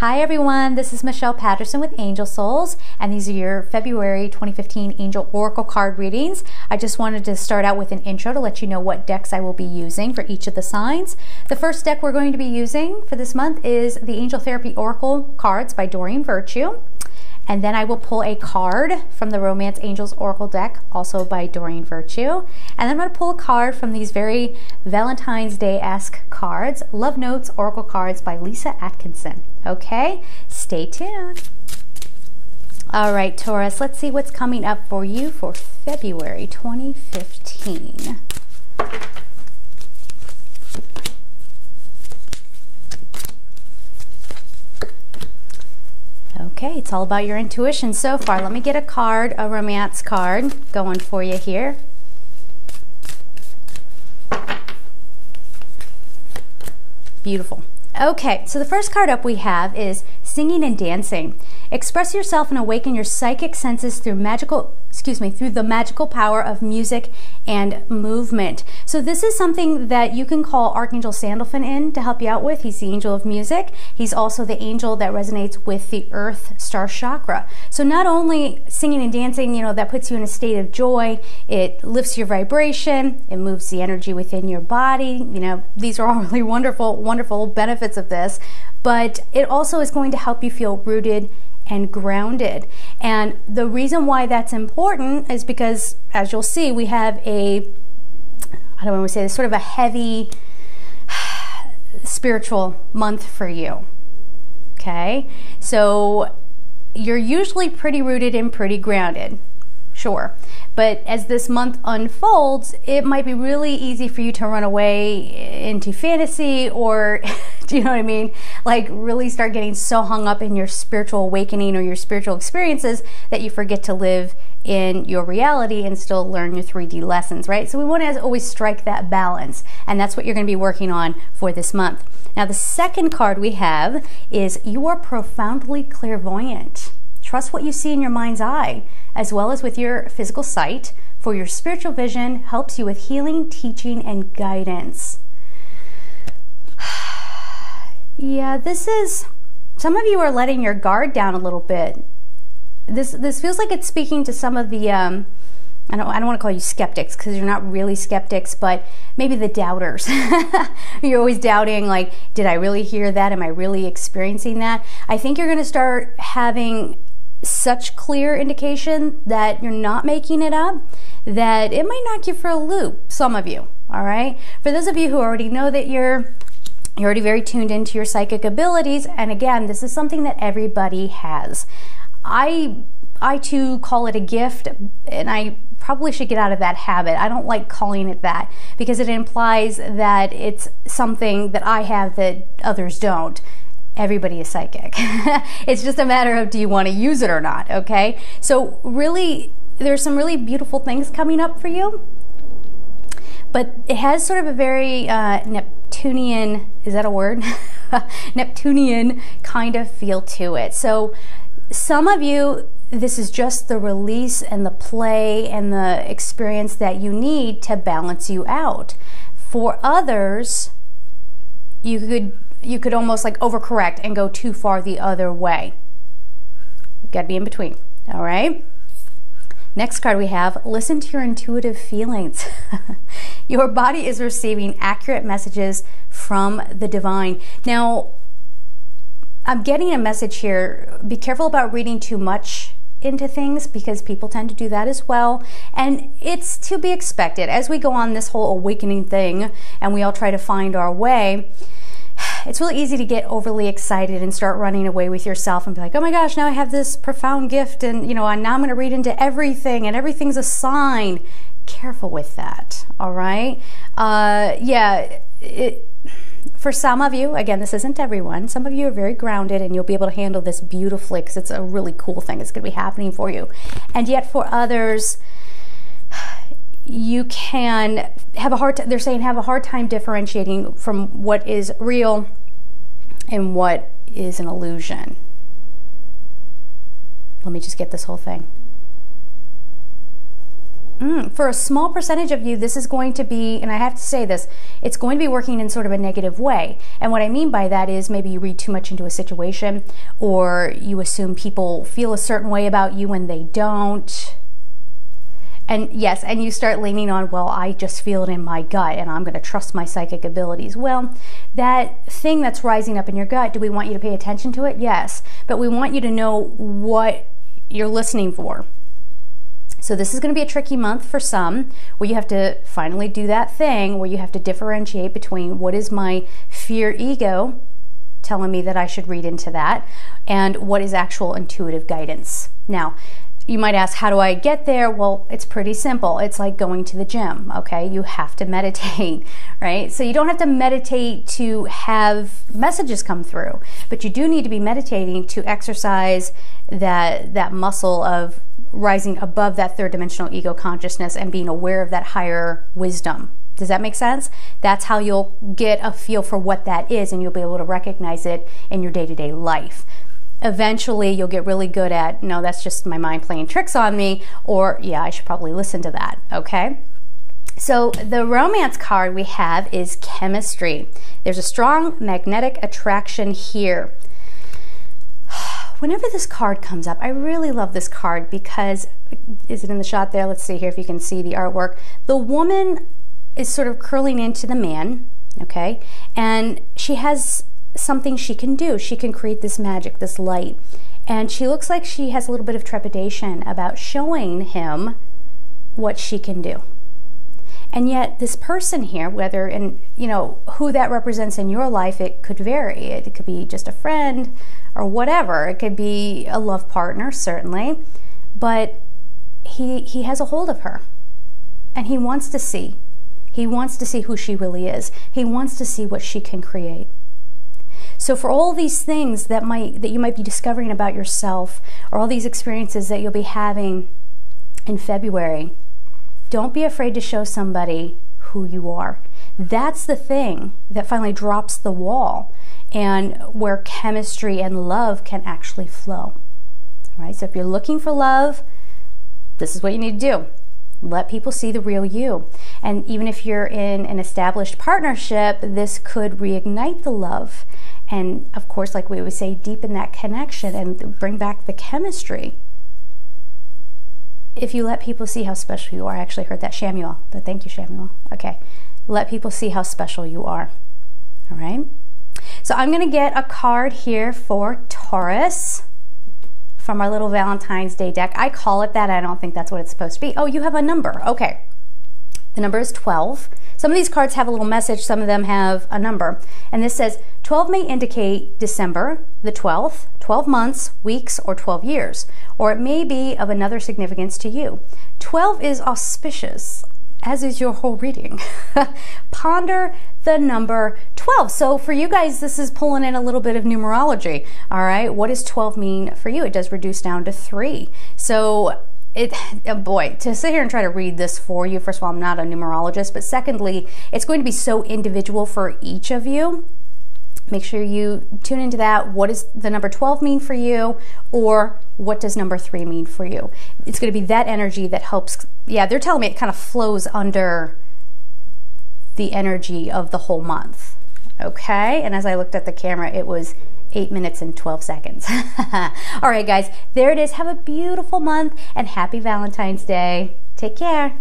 Hi everyone, this is Michelle Patterson with Angel Souls, and these are your February 2015 Angel Oracle card readings. I just wanted to start out with an intro to let you know what decks I will be using for each of the signs. The first deck we're going to be using for this month is the Angel Therapy Oracle cards by Doreen Virtue. And then I will pull a card from the Romance Angels Oracle deck, also by Doreen Virtue. And then I'm going to pull a card from these very Valentine's Day-esque cards, Love Notes Oracle cards by Lisa Atkinson. Okay, stay tuned. All right, Taurus, let's see what's coming up for you for February 2015. Okay, it's all about your intuition so far. Let me get a card, a romance card, going for you here. Beautiful. Okay, so the first card up we have is Singing and Dancing. Express yourself and awaken your psychic senses through through the magical power of music and movement. So this is something that you can call Archangel Sandalphon in to help you out with. He's the angel of music. He's also the angel that resonates with the Earth Star Chakra. So not only singing and dancing, that puts you in a state of joy, it lifts your vibration, it moves the energy within your body. These are all really wonderful, wonderful benefits of this, but it also is going to help you feel rooted and grounded. And the reason why that's important is because, as you'll see, we have I don't want to say this, sort of a heavy spiritual month for you. Okay? So you're usually pretty rooted and pretty grounded. Sure. But as this month unfolds, it might be really easy for you to run away into fantasy, or do you know what I mean? Like really start getting so hung up in your spiritual awakening or your spiritual experiences that you forget to live in your reality and still learn your 3D lessons, right? So we want to always strike that balance, and that's what you're going to be working on for this month. Now, the second card we have is You Are Profoundly Clairvoyant. Trust what you see in your mind's eye, as well as with your physical sight, for your spiritual vision helps you with healing, teaching, and guidance. Yeah, some of you are letting your guard down a little bit. This feels like it's speaking to some of the, I don't want to call you skeptics, because you're not really skeptics, but maybe the doubters. You're always doubting, like, did I really hear that? Am I really experiencing that? I think you're going to start having such clear indication that you're not making it up, that it might knock you for a loop, some of you, all right? For those of you who already know that you're already very tuned into your psychic abilities, and again, this is something that everybody has. I too call it a gift, and I probably should get out of that habit. I don't like calling it that, because it implies that it's something that I have that others don't. Everybody is psychic. It's just a matter of, do you want to use it or not, okay? So really, there's some really beautiful things coming up for you, but it has sort of a very Neptunian, is that a word? Neptunian kind of feel to it. So some of you, this is just the release and the play and the experience that you need to balance you out. For others, you could almost like overcorrect and go too far the other way. You gotta be in between, all right? Next card we have, listen to your intuitive feelings. Your body is receiving accurate messages from the divine. Now, I'm getting a message here. Be careful about reading too much into things, because people tend to do that as well, and it's to be expected. As we go on this whole awakening thing and we all try to find our way, it's really easy to get overly excited and start running away with yourself and be like, oh my gosh, now I have this profound gift, and now I'm going to read into everything, and everything's a sign. Careful with that, all right? For some of you, again, this isn't everyone, some of you are very grounded and you'll be able to handle this beautifully, because it's a really cool thing. It's going to be happening for you. And yet for others, you can have a hard time, they're saying, have a hard time differentiating from what is real and what is an illusion. Let me just get this whole thing. For a small percentage of you, this is going to be, and I have to say this, it's going to be working in sort of a negative way. And what I mean by that is maybe you read too much into a situation, or you assume people feel a certain way about you when they don't. And yes, and you start leaning on, well, I just feel it in my gut and I'm going to trust my psychic abilities. Well, that thing that's rising up in your gut, do we want you to pay attention to it? Yes. But we want you to know what you're listening for. So this is going to be a tricky month for some, where you have to finally do that thing where you have to differentiate between what is my fear ego telling me that I should read into that, and what is actual intuitive guidance. Now, you might ask, how do I get there? Well, it's pretty simple. It's like going to the gym, okay? You have to meditate, right? So you don't have to meditate to have messages come through, but you do need to be meditating to exercise that muscle of rising above that third dimensional ego consciousness and being aware of that higher wisdom. Does that make sense? That's how you'll get a feel for what that is, and you'll be able to recognize it in your day-to-day life. Eventually, you'll get really good at, no, that's just my mind playing tricks on me, or yeah, I should probably listen to that, okay? So the romance card we have is chemistry. There's a strong magnetic attraction here. Whenever this card comes up, I really love this card because, is it in the shot there? Let's see here if you can see the artwork. The woman is sort of curling into the man, okay? And she has something she can do. She can create this magic, this light. And she looks like she has a little bit of trepidation about showing him what she can do. And yet this person here, whether, and you know, who that represents in your life, it could vary. It could be just a friend or whatever. It could be a love partner, certainly. But he has a hold of her. And he wants to see. He wants to see who she really is. He wants to see what she can create. So for all these things that you might be discovering about yourself, or all these experiences that you'll be having in February, don't be afraid to show somebody who you are. That's the thing that finally drops the wall, and where chemistry and love can actually flow. All right, so if you're looking for love, this is what you need to do. Let people see the real you. And even if you're in an established partnership, this could reignite the love. And of course, like we would say, deepen that connection and bring back the chemistry. If you let people see how special you are, I actually heard that, Shamuel, but thank you, Shamuel. Okay, let people see how special you are. All right. So I'm going to get a card here for Taurus from our little Valentine's Day deck. I call it that. I don't think that's what it's supposed to be. Oh, you have a number. Okay. The number is 12. Some of these cards have a little message. Some of them have a number. And this says 12 may indicate December the 12th, 12 months, weeks, or 12 years. Or it may be of another significance to you. 12 is auspicious, as is your whole reading. Ponder the number 12. So for you guys, this is pulling in a little bit of numerology. All right, what does 12 mean for you? It does reduce down to 3. So boy, to sit here and try to read this for you, first of all, I'm not a numerologist, but secondly, it's going to be so individual for each of you. Make sure you tune into that. What does the number 12 mean for you? Or what does number 3 mean for you? It's going to be that energy that helps. Yeah, they're telling me it kind of flows under the energy of the whole month. Okay, and as I looked at the camera, it was 8 minutes and 12 seconds. All right, guys, there it is. Have a beautiful month and happy Valentine's Day. Take care.